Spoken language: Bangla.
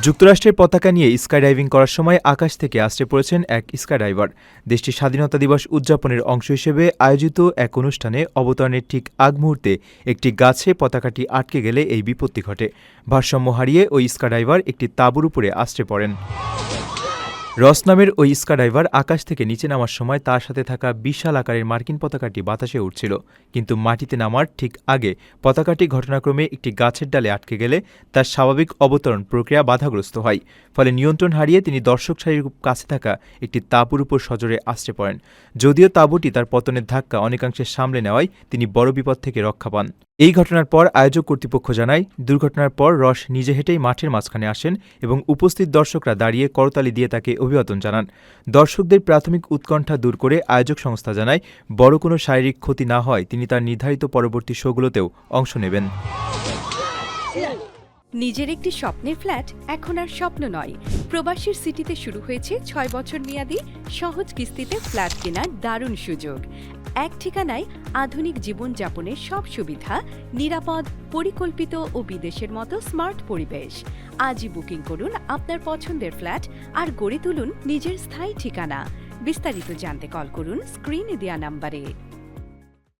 যুক্তরাষ্ট্রের পতাকা নিয়ে স্কাইডাইভিং করার সময় আকাশ থেকে আছড়ে পড়েছেন এক স্কাইডাইভার। দেশটির স্বাধীনতা দিবস উদযাপনের অংশ হিসেবে আয়োজিত এক অনুষ্ঠানে অবতরণের ঠিক আগ মুহূর্তে একটি গাছে পতাকাটি আটকে গেলে এই বিপত্তি ঘটে। ভারসাম্য হারিয়ে ওই স্কাইডাইভার একটি তাঁবুর উপরে আছড়ে পড়েন। রস নামের ওই স্কাইডাইভার আকাশ থেকে নিচে নামার সময় তার সাথে থাকা বিশাল আকারের মার্কিন পতাকাটি বাতাসে উড়ছিল, কিন্তু মাটিতে নামার ঠিক আগে পতাকাটি ঘটনাক্রমে একটি গাছের ডালে আটকে গেলে তার স্বাভাবিক অবতরণ প্রক্রিয়া বাধাগ্রস্ত হয়। ফলে নিয়ন্ত্রণ হারিয়ে তিনি দর্শক সারির কাছে থাকা একটি তাঁবুর উপর সজোরে আছড়ে পড়েন। যদিও তাঁবুটি তার পতনের ধাক্কা অনেকাংশে সামলে নেওয়ায় তিনি বড় বিপদ থেকে রক্ষা পান। এই ঘটনার পর আয়োজক কর্তৃপক্ষ জানায়, দুর্ঘটনার পর রস নিজে হেঁটেই মাঠের মাঝখানে আসেন এবং উপস্থিত দর্শকরা দাঁড়িয়ে করতালি দিয়ে তাকে অভিবাদন জানান। দর্শকদের প্রাথমিক উৎকণ্ঠা দূর করে আয়োজক সংস্থা জানায়, বড় কোনো শারীরিক ক্ষতি না হয় তিনি তার নির্ধারিত পরবর্তী শোগুলোতেও অংশ নেবেন। নিজের একটি স্বপ্নের ফ্ল্যাট এখন আর স্বপ্ন নয়। প্রবাসীর সিটিতে শুরু হয়েছে ৬ বছর মেয়াদী সহজ কিস্তিতে ফ্ল্যাট কেনার দারুণ সুযোগ। এক ঠিকানায় আধুনিক জীবনযাপনের সব সুবিধা, নিরাপদ, পরিকল্পিত ও বিদেশের মতো স্মার্ট পরিবেশ। আজই বুকিং করুন আপনার পছন্দের ফ্ল্যাট আর গড়ে তুলুন নিজের স্থায়ী ঠিকানা। বিস্তারিত জানতে কল করুন স্ক্রিনে দেওয়া নাম্বারে।